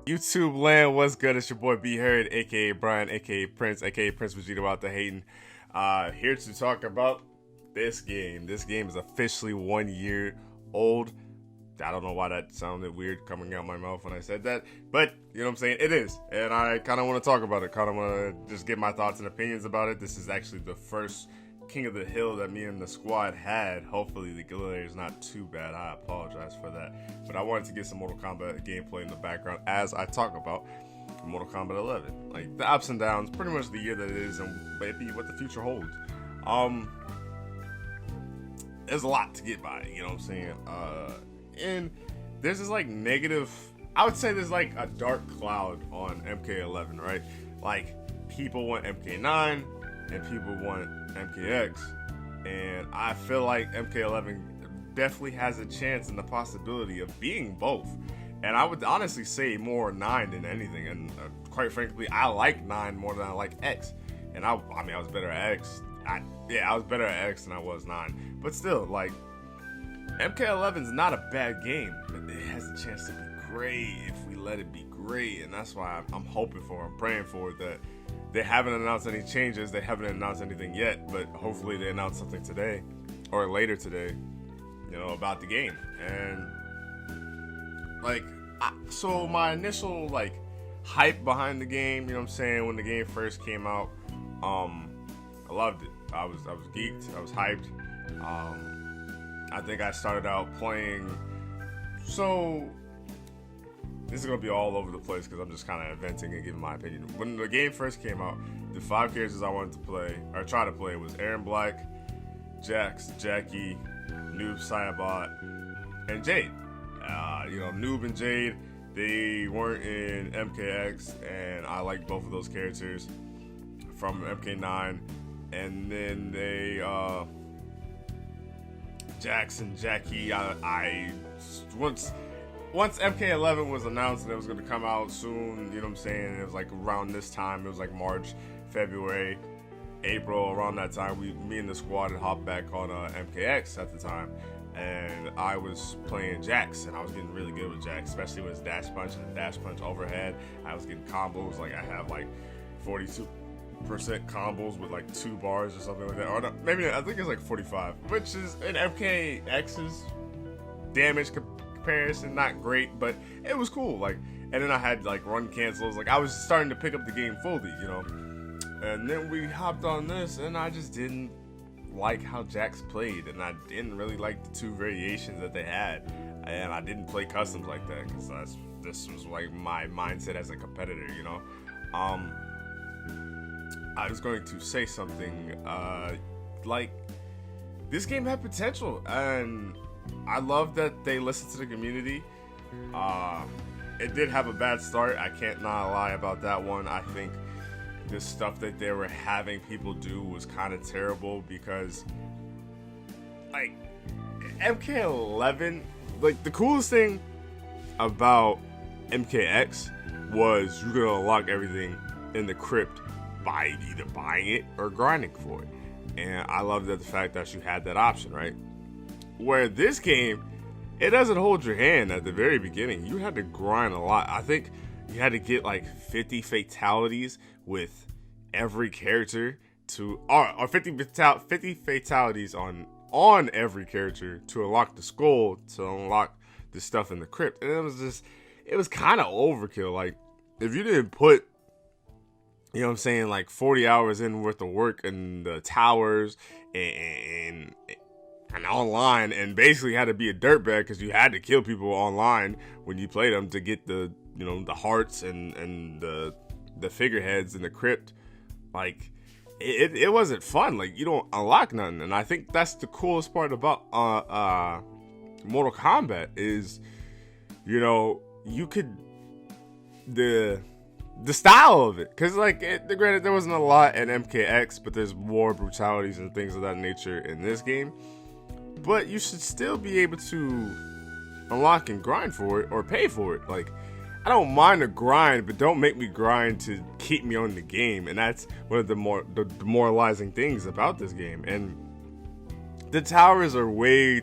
YouTube land, what's good? It's your boy B Heard, aka Brian, aka Prince, aka Prince Vegeta out the hating. Here to talk about this game. This game is officially 1 year old. I don't know why that sounded weird coming out my mouth when I said that, but you know what I'm saying? It is, and I kind of want to talk about it. Kind of want to just get my thoughts and opinions about it. This is actually the first King of the Hill that me and the squad had. Hopefully the delay is not too bad. I apologize for that. But I wanted to get some Mortal Kombat gameplay in the background as I talk about Mortal Kombat 11. Like the ups and downs, pretty much the year that it is, and maybe what the future holds. There's a lot to get by, you know what I'm saying? And there's this like negative, I would say there's like a dark cloud on MK11, right? Like people want MK9 and people want MKX, and I feel like MK11 definitely has a chance and the possibility of being both. And I would honestly say more 9 than anything. And quite frankly, I like 9 more than I like X. And I mean, I was better at X. I was better at X than I was 9. But still, like, MK11 is not a bad game, but it has a chance to be great if we let it be great. And that's why I'm hoping for, I'm praying for that. They haven't announced any changes. They haven't announced anything yet, but hopefully they announce something today or later today, you know, about the game. And like, so my initial like hype behind the game, you know what I'm saying, when the game first came out, I loved it. I was geeked. I was hyped. I think I started out playing. So this is gonna be all over the place because I'm just kind of venting and giving my opinion. When the game first came out, the 5 characters I wanted to play or try to play was Aaron Black, Jax, Jackie, Noob Saibot, and Jade. You know, Noob and Jade, they weren't in MKX, and I like both of those characters from MK9. And then they, Jax and Jackie, once MK11 was announced and it was going to come out soon, you know what I'm saying, it was like around this time, it was like March, February, April, around that time, me and the squad had hopped back on MKX at the time, and I was playing Jax, and I was getting really good with Jax, especially with his dash punch and dash punch overhead. I was getting combos, like I have like 42% combos with like 2 bars or something like that, or no, maybe I think it's like 45, which is in MKX's damage comparison not great, but it was cool. Like, and then I had like run cancels, like I was starting to pick up the game fully, you know. And then we hopped on this, and I just didn't like how Jax played, and I didn't really like the 2 variations that they had, and I didn't play customs like that because this was like my mindset as a competitor, you know. I was going to say something like this game had potential, and I love that they listened to the community. It did have a bad start. I can't not lie about that one. I think the stuff that they were having people do was kind of terrible because, like, MK11, like, the coolest thing about MKX was you could unlock everything in the crypt by either buying it or grinding for it. And I love that the fact that you had that option, right? Where this game, it doesn't hold your hand at the very beginning. You had to grind a lot. I think you had to get like 50 fatalities with every character to, or 50 fatalities on every character to unlock the skull, to unlock the stuff in the crypt. And it was kind of overkill. Like, if you didn't put, you know what I'm saying, like 40 hours in worth of work in the towers and online, and basically had to be a dirtbag because you had to kill people online when you played them to get the, you know, the hearts and the figureheads in the crypt. Like, it wasn't fun. Like, you don't unlock nothing, and I think that's the coolest part about Mortal Kombat is, you know, you could the style of it, because like granted there wasn't a lot in MKX, but there's more brutalities and things of that nature in this game. But you should still be able to unlock and grind for it or pay for it. Like, I don't mind a grind, but don't make me grind to keep me on the game. And that's one of the demoralizing things about this game. And the towers are way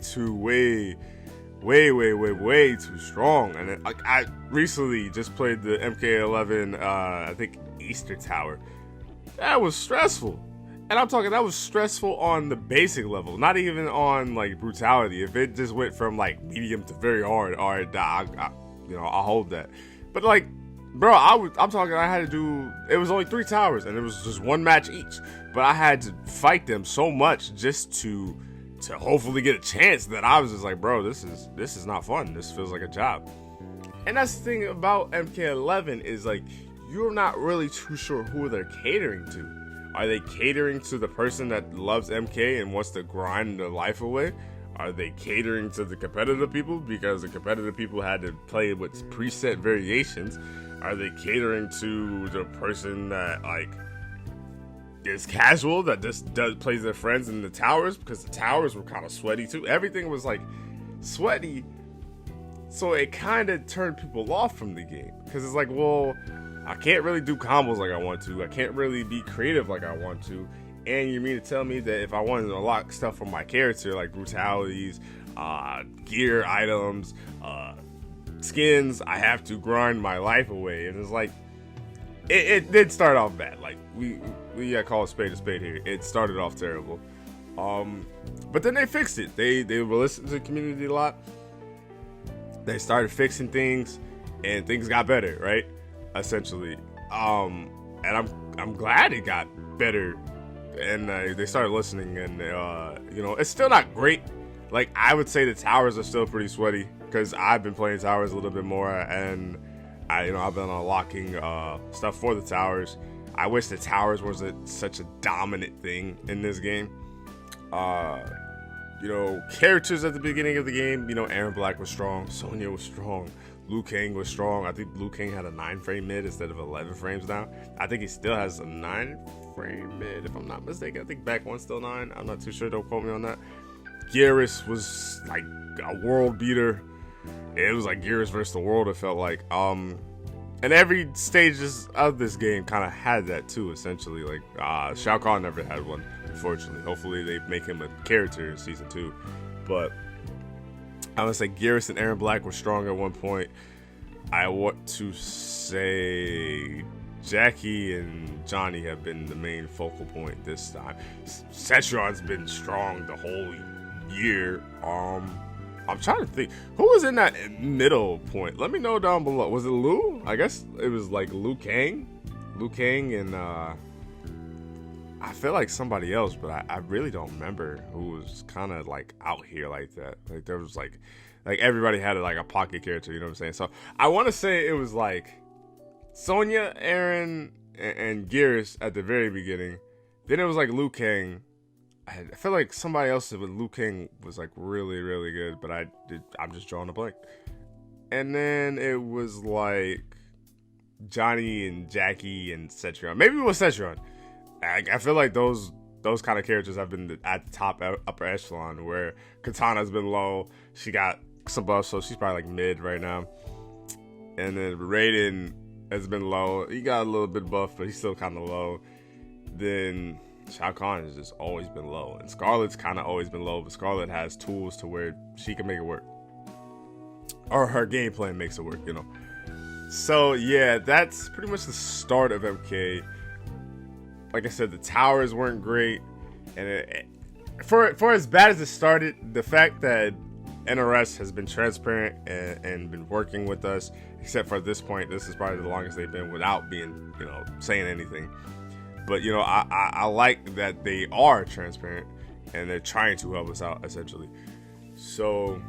way too strong. And like I recently just played the MK11, I think Easter Tower. That was stressful. And I'm talking, that was stressful on the basic level, not even on like brutality. If it just went from like medium to very hard, all right, I'll hold that. But like, bro, I'm talking, I had to do, it was only 3 towers and it was just 1 match each. But I had to fight them so much just to hopefully get a chance that I was just like, bro, this is not fun. This feels like a job. And that's the thing about MK11 is like, you're not really too sure who they're catering to. Are they catering to the person that loves MK and wants to grind their life away? Are they catering to the competitive people because the competitive people had to play with preset variations? Are they catering to the person that like is casual, that just plays their friends in the towers, because the towers were kind of sweaty too? Everything was like sweaty, so it kind of turned people off from the game because it's like, well, I can't really do combos like I want to. I can't really be creative like I want to. And you mean to tell me that if I wanted to unlock stuff from my character, like brutalities, gear items, skins, I have to grind my life away? And it's like, it did start off bad. Like, we gotta call a spade here. It started off terrible. But then they fixed it. They were listening to the community a lot. They started fixing things, and things got better, right? Essentially. And I'm glad it got better. And they started listening, and it's still not great. Like, I would say the towers are still pretty sweaty because I've been playing towers a little bit more, and I've been unlocking stuff for the towers. I wish the towers wasn't such a dominant thing in this game. Characters at the beginning of the game, Aaron Black was strong, Sonya was strong, Liu Kang was strong. I think Liu Kang had a 9-frame mid instead of 11 frames now. I think he still has a 9-frame mid, if I'm not mistaken. I think back one's still 9. I'm not too sure. Don't quote me on that. Geras was like a world beater. It was like Geras versus the world, it felt like. And every stages of this game kind of had that too, essentially. Like, Shao Kahn never had one, unfortunately. Hopefully they make him a character in season 2. But I would say Geras and Aaron Black were strong at one point. I want to say Jackie and Johnny have been the main focal point this time. Setron's been strong the whole year. I'm trying to think who was in that middle point. Let me know down below. Was it Liu? I guess it was like Liu Kang, and I feel like somebody else, but I really don't remember who was kind of like out here like that. Like, there was like everybody had like a pocket character, you know what I'm saying? So I want to say it was like Sonya, Aaron, and Geras at the very beginning. Then it was like Liu Kang. I feel like somebody else with Liu Kang was like really, really good, but I'm just drawing a blank. And then it was like Johnny and Jackie and Setron. Maybe it was Setron. I feel like those kind of characters have been at the top upper echelon, where Katana's been low. She got some buffs, so she's probably like mid right now. And then Raiden has been low. He got a little bit buff, but he's still kind of low. Then Shao Kahn has just always been low, and Scarlet's kind of always been low, but Scarlet has tools to where she can make it work, or her game plan makes it work, So yeah, that's pretty much the start of MK. Like I said, the towers weren't great, and for as bad as it started, the fact that NRS has been transparent and been working with us, except for this point, this is probably the longest they've been without being, saying anything. But, I like that they are transparent and they're trying to help us out, essentially. So,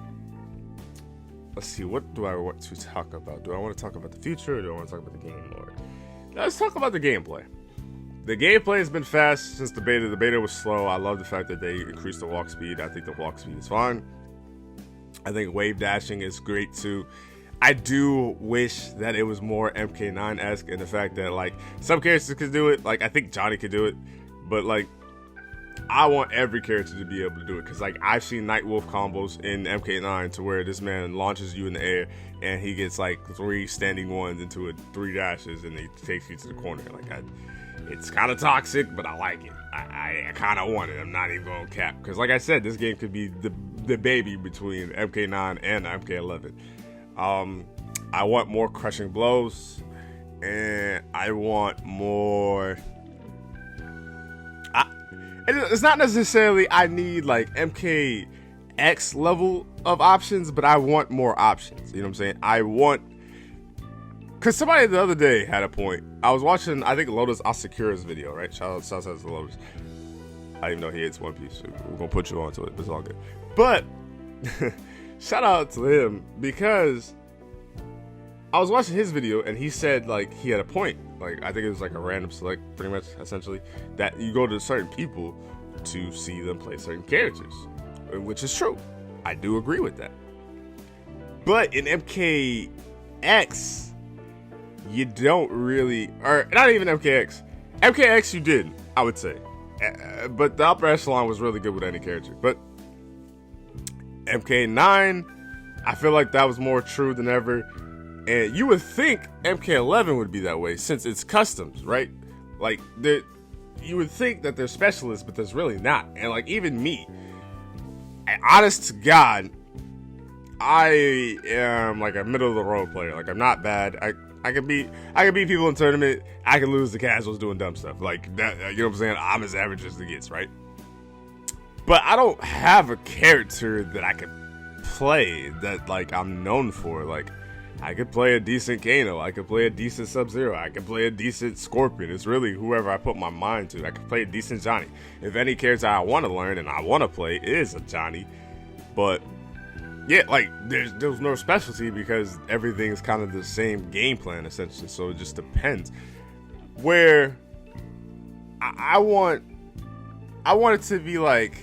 let's see. What do I want to talk about? Do I want to talk about the future, or do I want to talk about the game more? Let's talk about the gameplay. The gameplay has been fast since the beta. The beta was slow. I love the fact that they increased the walk speed. I think the walk speed is fine. I think wave dashing is great, too. I do wish that it was more MK9-esque in the fact that, like, some characters could do it. Like, I think Johnny could do it. But, like, I want every character to be able to do it. Because, like, I've seen Nightwolf combos in MK9 to where this man launches you in the air and he gets, like, 3 standing ones into 3 dashes and he takes you to the corner. Like, it's kind of toxic, but I like it. I kind of want it. I'm not even going to cap. Because, like I said, this game could be the the baby between MK9 and MK11. I want more crushing blows, and I want more. It's not necessarily I need like MKX level of options, but I want more options. You know what I'm saying? I want. Because somebody the other day had a point. I was watching, I think, Lotus Asakura's video, right? Shout out to Lotus. I didn't know he hates One Piece, so we're going to put you onto it. It's all good. But, shout out to him, because I was watching his video, and he said, like, he had a point. Like, I think it was like a random select, pretty much, essentially, that you go to certain people to see them play certain characters, which is true. I do agree with that. But in MKX, you don't really, or not even MKX. MKX you did, I would say. But the upper echelon was really good with any character. But MK9, I feel like that was more true than ever. And you would think MK11 would be that way since it's customs, right? Like, you would think that they're specialists, but there's really not. And like, even me, honest to God, I am like a middle of the road player. Like, I'm not bad. I can beat people in tournament. I can lose to casuals doing dumb stuff like that. You know what I'm saying? I'm as average as it gets, right? But I don't have a character that I can play that like I'm known for. Like, I could play a decent Kano. I could play a decent Sub-Zero. I could play a decent Scorpion. It's really whoever I put my mind to. I could play a decent Johnny. If any character I want to learn and I want to play is a Johnny, but yeah, like, there's no specialty because everything's kind of the same game plan, essentially. So it just depends. Where I want it to be like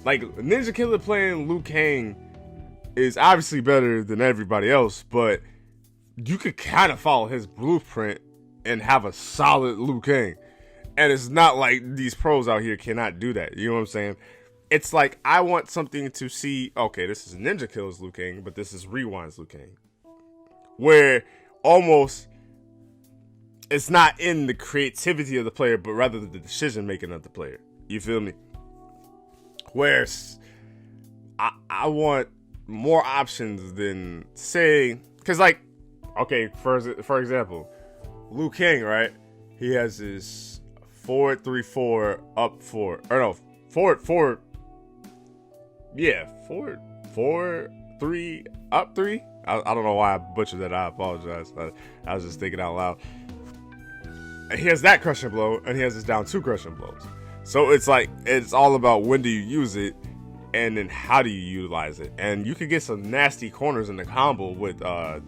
Ninja Killer playing Liu Kang is obviously better than everybody else, but you could kind of follow his blueprint and have a solid Liu Kang. And it's not like these pros out here cannot do that. You know what I'm saying? It's like, I want something to see, okay, this is Ninja Killer's Liu Kang, but this is Rewind's Liu Kang. Where almost it's not in the creativity of the player, but rather the decision making of the player. You feel me? Whereas I want more options than, say, because like, okay, for example, Liu Kang, right? He has his forward 3-4 up 4, or no, forward 4. Yeah, 4-3 up 3. I don't know why I butchered that. I apologize. I was just thinking out loud. And he has that crushing blow, and he has his down 2 crushing blows. So it's like, it's all about when do you use it, and then how do you utilize it. And you could get some nasty corners in the combo with the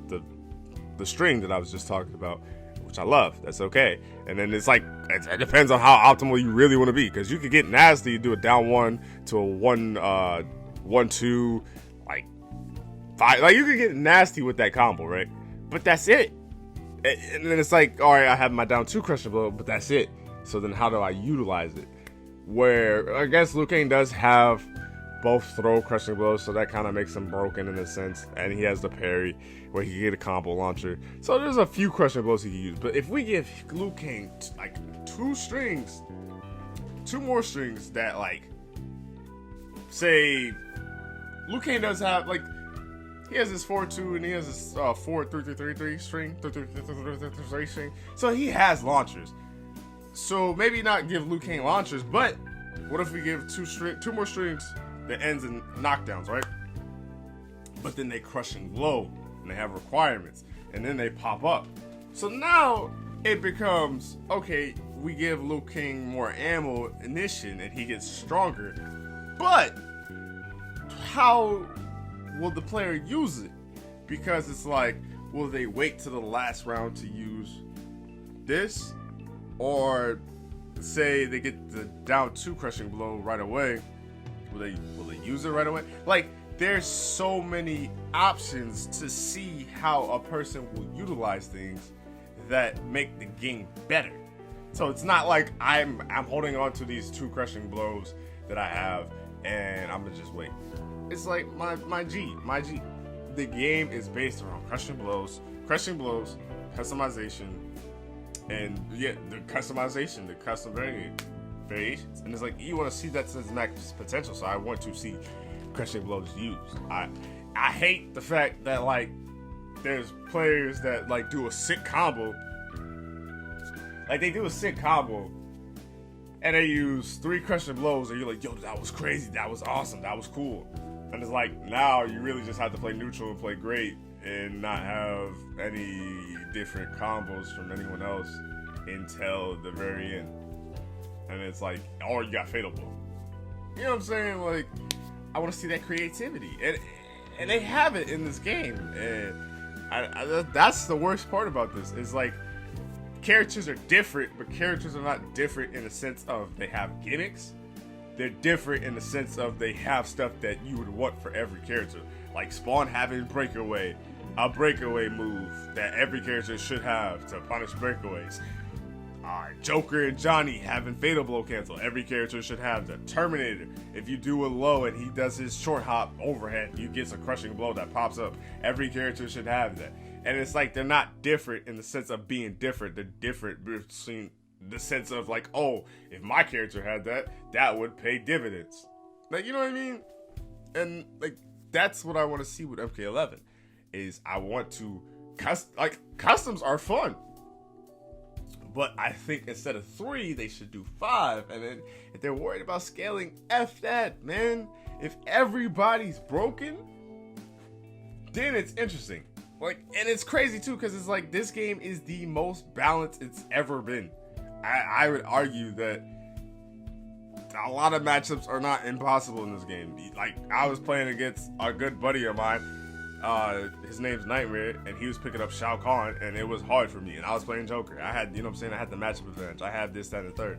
string that I was just talking about, which I love. That's okay. And then it's like, it depends on how optimal you really want to be, because you could get nasty, do a down 1 to a 1-2, like 5. Like, you could get nasty with that combo, right? But that's it. And then it's like, all right, I have my down 2 crushing blow, but that's it. So then how do I utilize it? Where I guess Liu Kang does have both throw crushing blows, so that kind of makes him broken in a sense. And he has the parry where he can get a combo launcher. So there's a few crushing blows he can use. But if we give Liu Kang like 2 more strings that, like, say Liu Kang does have, like, he has his 4-2 and he has his 4-3-3-3 string, 3-3-3 string. So he has launchers. So maybe not give Liu Kang launchers, but what if we give 2 more strings that ends in knockdowns, right? But then they crush and blow, and they have requirements, and then they pop up. So now it becomes, okay, we give Liu Kang more ammunition, and he gets stronger. But how will the player use it? Because it's like, will they wait to the last round to use this? Or say they get the down 2 crushing blow right away. Will they use it right away? Like, there's so many options to see how a person will utilize things that make the game better. So it's not like I'm holding on to these 2 crushing blows that I have and I'm gonna just wait. It's like my G. The game is based around crushing blows, customization, and yeah, the customization, the custom variations. And it's like, you want to see that to its max potential. So I want to see crushing blows used. I hate the fact that like there's players that like do a sick combo. Like they do a sick combo and they use 3 crushing blows and you're like, yo, that was crazy, that was awesome, that was cool. And it's like now you really just have to play neutral and play great and not have any different combos from anyone else until the very end. And it's like, or you got fatal blow. You know what I'm saying? Like, I want to see that creativity, and they have it in this game. And that's the worst part about this. Is like, characters are different, but characters are not different in the sense of they have gimmicks. They're different in the sense of they have stuff that you would want for every character. Like Spawn having breakaway, a breakaway move that every character should have to punish breakaways. Joker and Johnny having fatal blow cancel. Every character should have the Terminator. If you do a low and he does his short hop overhead, you get a crushing blow that pops up. Every character should have that. And it's like they're not different in the sense of being different. They're different between the sense of like, oh, if my character had that, that would pay dividends. Like, you know what I mean? And like that's what I want to see with MK11. Is I want to customs are fun. But I think instead of 3, they should do 5. And then if they're worried about scaling, F that, man. If everybody's broken, then it's interesting. Like, and it's crazy too, because it's like this game is the most balanced it's ever been. I would argue that a lot of matchups are not impossible in this game. Like, I was playing against a good buddy of mine. His name's Nightmare, and he was picking up Shao Kahn, and it was hard for me. And I was playing Joker. I had, you know what I'm saying, I had the matchup advantage. I had this, that, and the third.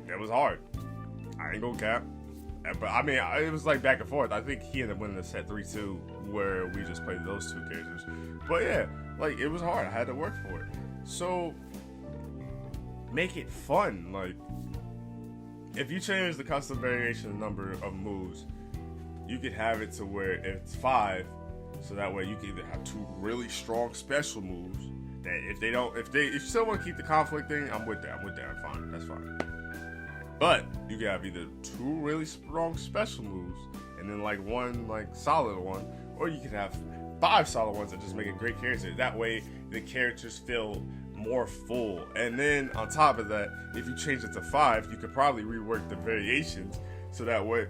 It was hard. I ain't gonna cap. But I mean, it was like back and forth. I think he ended up winning the set 3-2, where we just played those 2 characters. But yeah, like, it was hard. I had to work for it. So, make it fun. Like, if you change the custom variation number of moves, you could have it to where it's 5. So that way you can either have 2 really strong special moves that if you still want to keep the conflict thing, I'm with that. I'm fine. That's fine. But you can have either 2 really strong special moves and then like 1 like solid one, or you can have 5 solid ones that just make a great character. That way the characters feel more full. And then on top of that, if you change it to 5, you could probably rework the variations so that way,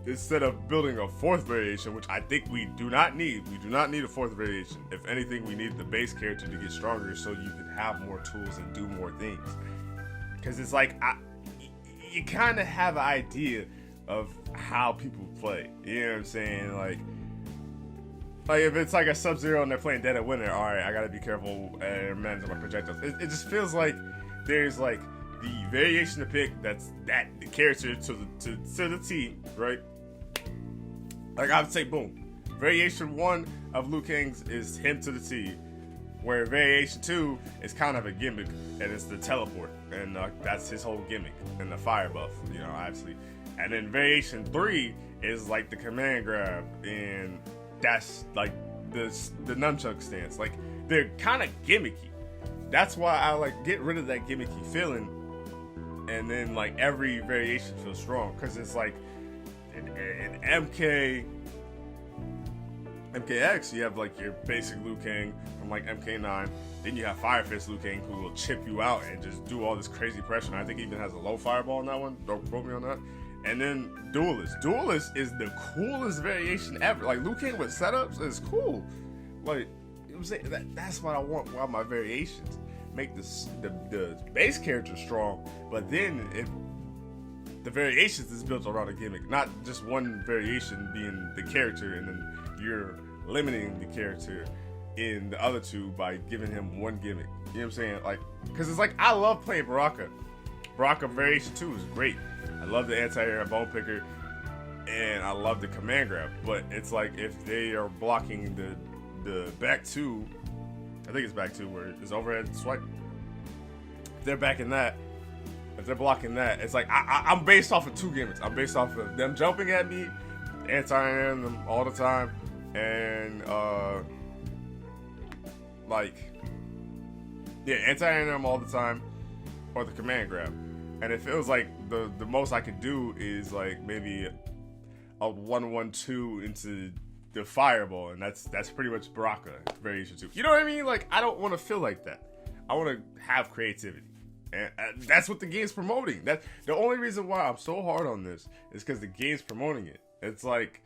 instead of building a 4th variation, which I think we do not need a 4th variation. If anything, we need the base character to get stronger so you can have more tools and do more things. Because it's like, you kind of have an idea of how people play. You know what I'm saying? Like if it's like a Sub-Zero and they're playing Dead of Winter, alright, I gotta be careful and manage my projectiles. It just feels like there's like the variation to pick that's the character to the T, right? Like I would say, boom. Variation 1 of Liu Kang's is him to the T, where variation 2 is kind of a gimmick, and it's the teleport, and that's his whole gimmick, and the fire buff, you know, obviously. And then variation 3 is like the command grab, and that's like the nunchuck stance. Like they're kind of gimmicky. That's why I like get rid of that gimmicky feeling, and then like every variation feels strong, because it's like in MKX, you have like your basic Liu Kang from like MK9. Then you have Fire Fist Liu Kang, who will chip you out and just do all this crazy pressure. And I think he even has a low fireball in that one. Don't quote me on that. And then Duelist. Duelist is the coolest variation ever. Like Liu Kang with setups is cool. Like, you know what I'm saying? That's what I want with my variations. Make the base character strong, but then the variations is built around a gimmick, not just one variation being the character, and then you're limiting the character in the other 2 by giving him one gimmick. You know what I'm saying? Like, because it's like, I love playing Baraka. Baraka variation 2 is great. I love the anti-air bone picker, and I love the command grab. But it's like, if they are blocking the back 2, I think it's back 2 where it's overhead swipe. If they're backing that, if they're blocking that, it's like I'm based off of 2 gimmicks. I'm based off of them jumping at me, anti-airing them all the time, and anti-airing them all the time, or the command grab. And it feels like the most I could do is like maybe a 1-1-2 into the fireball, and that's pretty much Baraka variation 2. You know what I mean? Like, I don't want to feel like that. I want to have creativity. And that's what the game's promoting. That the only reason why I'm so hard on this is because the game's promoting it. It's like,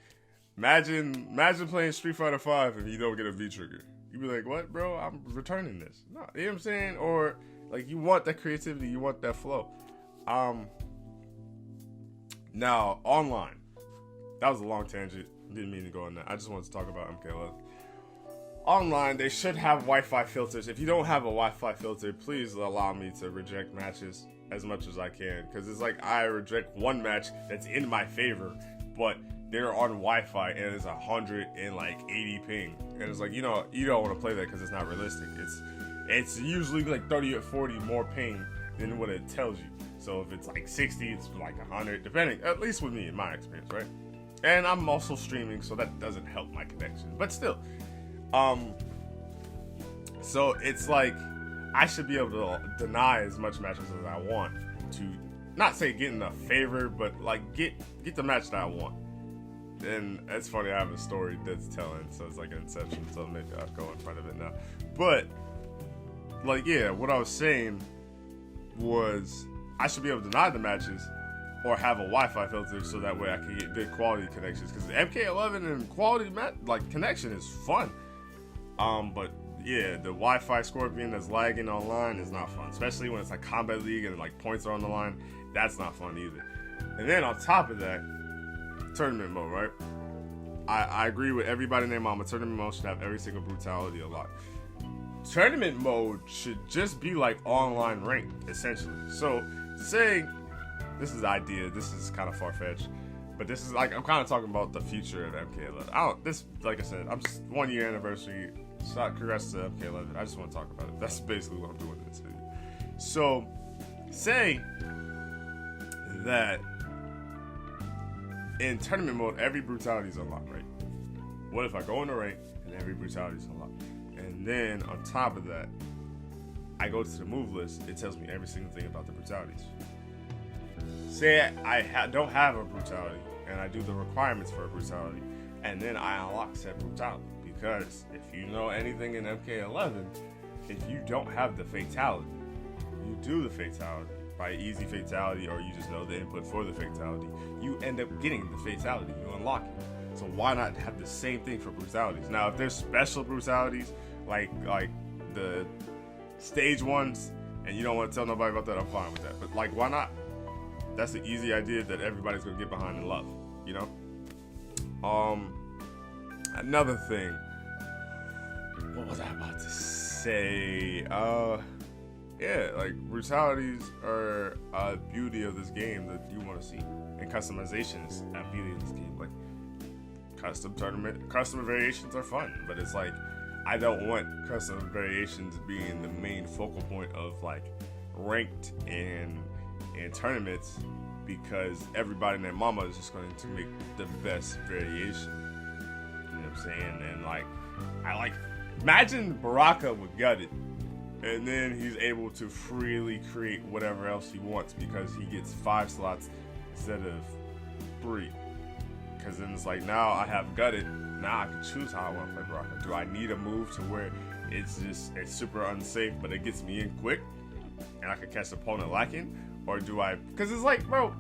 imagine playing Street Fighter 5 if you don't get a V trigger. You'd be like, what, bro? I'm returning this. No, you know what I'm saying? Or like, you want that creativity, you want that flow. Now online. That was a long tangent. Didn't mean to go on that. I just wanted to talk about MK11. Online, they should have Wi-Fi filters. If you don't have a Wi-Fi filter, please allow me to reject matches as much as I can. Because it's like I reject one match that's in my favor, but they're on Wi-Fi and it's 180 ping. And it's like, you don't want to play that because it's not realistic. It's usually like 30 or 40 more ping than what it tells you. So if it's like 60, it's like 100, depending, at least with me in my experience, right? And I'm also streaming, so that doesn't help my connection. But still, so it's like I should be able to deny as much matches as I want to, not say get in a favor, but like get the match that I want. And it's funny, I have a story that's telling, so it's like an inception, so maybe I'll go in front of it now. But like, yeah, what I was saying was I should be able to deny the matches or have a Wi-Fi filter so that way I can get good quality connections, because MK11 and quality connection is fun. But yeah, the Wi-Fi Scorpion that's lagging online is not fun, especially when it's like Kombat League and like points are on the line. That's not fun either. And then on top of that, tournament mode, right? I agree with everybody and their mama. Tournament mode should have every single brutality unlocked. Tournament mode should just be like online ranked, essentially. So say this is the idea. This is kind of far-fetched, but this is like, I'm kind of talking about the future of MK11. Like I said, I'm just 1 year anniversary. So congrats to MK11. I just want to talk about it. That's basically what I'm doing in this video. So say that in tournament mode, every brutality is unlocked, right? What if I go in the rank and every brutality is unlocked? And then on top of that, I go to the move list. It tells me every single thing about the brutalities. Say I don't have a brutality and I do the requirements for a brutality, and then I unlock said brutality. Because if you know anything in MK11, if you don't have the fatality, you do the fatality by easy fatality, or you just know the input for the fatality, you end up getting the fatality, you unlock it. So why not have the same thing for brutalities? Now, if there's special brutalities, like the stage ones, and you don't want to tell nobody about that, I'm fine with that. But like, why not? That's the easy idea that everybody's gonna get behind and love, you know? Another thing, what was I about to say? Yeah, like brutalities are a beauty of this game that you want to see, and customization is a beauty of this game. Like custom variations are fun, but it's like I don't want custom variations being the main focal point of like ranked and tournaments, because everybody and their mama is just going to make the best variation. You know what I'm saying? And like, imagine Baraka with Gutted, and then he's able to freely create whatever else he wants because he gets 5 slots instead of 3. Because then it's like, now I have Gutted, now I can choose how I want to play Baraka. Do I need a move to where it's super unsafe, but it gets me in quick, and I can catch the opponent lacking? Or do I, because it's like, bro,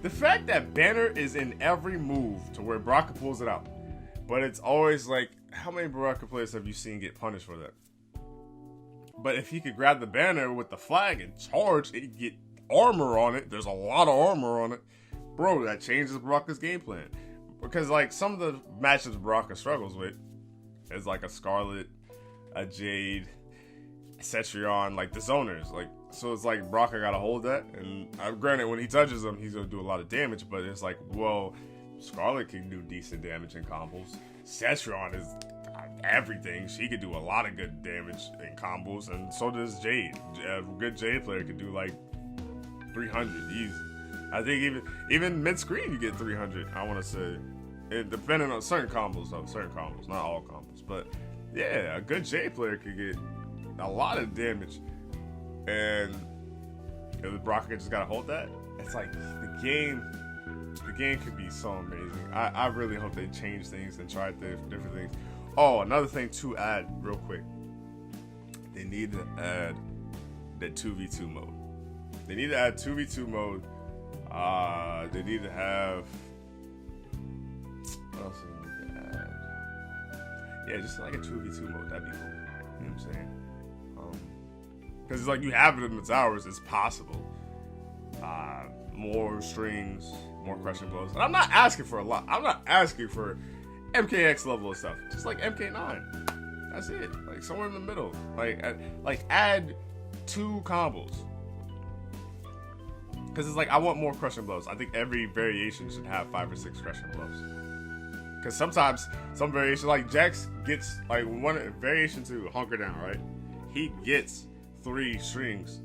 the fact that banner is in every move to where Baraka pulls it out, but it's always like, how many Baraka players have you seen get punished for that? But if he could grab the banner with the flag and charge, it get armor on it. There's a lot of armor on it. Bro, that changes Baraka's game plan. Because like some of the matches Baraka struggles with is like a Scarlet, a Jade, Cetrion, like the zoners. Like, so it's like Baraka gotta hold that. And granted, when he touches them, he's gonna do a lot of damage. But it's like, well, Scarlet can do decent damage in combos. Cetrion is everything. She could do a lot of good damage in combos, and so does Jade. A good Jade player could do like 300 easy. I think even mid screen you get 300. I want to say, it depending on certain combos though, not all combos. But yeah, a good Jade player could get a lot of damage, and if Baraka just gotta hold that, it's like the game the game could be so amazing. I really hope they change things and try different things. Oh, another thing to add real quick. They need to add the 2v2 mode. They need to add 2v2 mode. They need to have... What else do they need to add? Yeah, just like a 2v2 mode. That'd be cool. You know what I'm saying? Because it's like you have it in the towers. It's possible. More strings, more crushing blows. And I'm not asking for a lot. I'm not asking for MKX level of stuff. Just like MK9. That's it. Like somewhere in the middle. Like add 2 combos. Because it's like I want more crushing blows. I think every variation should have 5 or 6 crushing blows. Because sometimes some variation, like Jax gets like one variation to Hunker Down, right? He gets 3 strings,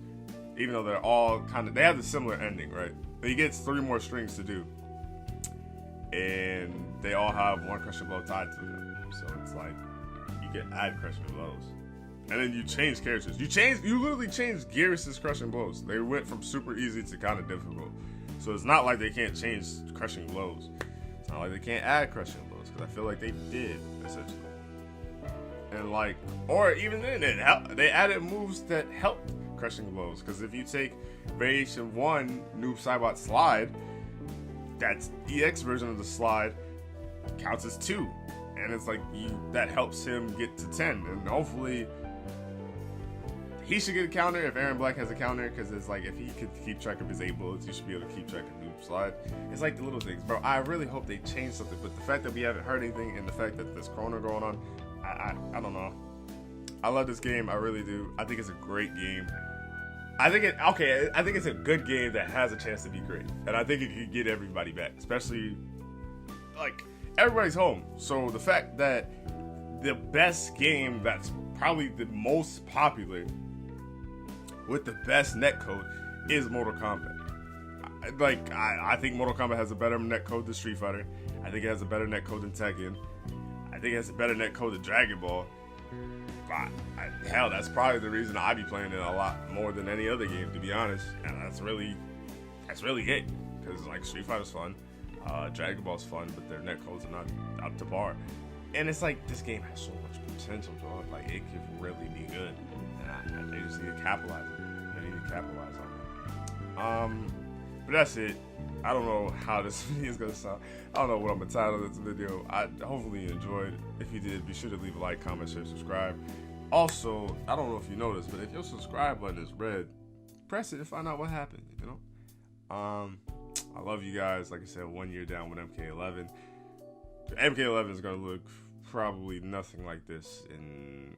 even though they're all kind of, they have the similar ending, right? But he gets 3 more strings to do, and they all have 1 crushing blow tied to them. So it's like you can add crushing blows, and then you change characters. You literally changed Geras' crushing blows. They went from super easy to kind of difficult. So it's not like they can't change crushing blows. It's not like they can't add crushing blows, because I feel like they did essentially. And like, or even then, they added moves that helped crushing blows. Because if you take variation 1, Noob Saibot slide, that's EX version of the slide, counts as 2, and it's like that helps him get to 10. And hopefully, he should get a counter if Aaron Black has a counter. Because it's like if he could keep track of his A bullets, he should be able to keep track of Noob slide. It's like the little things, bro. I really hope they change something. But the fact that we haven't heard anything, and the fact that there's Corona going on, I don't know. I love this game. I really do. I think it's a great game. I think it's a good game that has a chance to be great. And I think it could get everybody back. Especially, like, everybody's home. So the fact that the best game that's probably the most popular with the best netcode is Mortal Kombat. I think Mortal Kombat has a better netcode than Street Fighter. I think it has a better netcode than Tekken. I think it has a better netcode than Dragon Ball. Hell, that's probably the reason I be playing it a lot more than any other game, to be honest. And that's really it. Because like Street Fighter's fun, Dragon Ball's fun, but their netcodes are not up to par. And it's like this game has so much potential, dog. Like it could really be good. And they just need to capitalize on it. They need to capitalize on it. But that's it. I don't know how this video is gonna sound. I don't know what I'm gonna title this video. Hopefully you enjoyed. If you did, be sure to leave a like, comment, share, subscribe. Also, I don't know if you noticed, but if your subscribe button is red, press it to find out what happened. You know. I love you guys. Like I said, 1 year down with MK11. MK11 is gonna look probably nothing like this in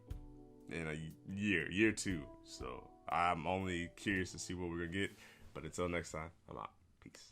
a year 2. So I'm only curious to see what we're gonna get. But until next time, I'm out. Peace.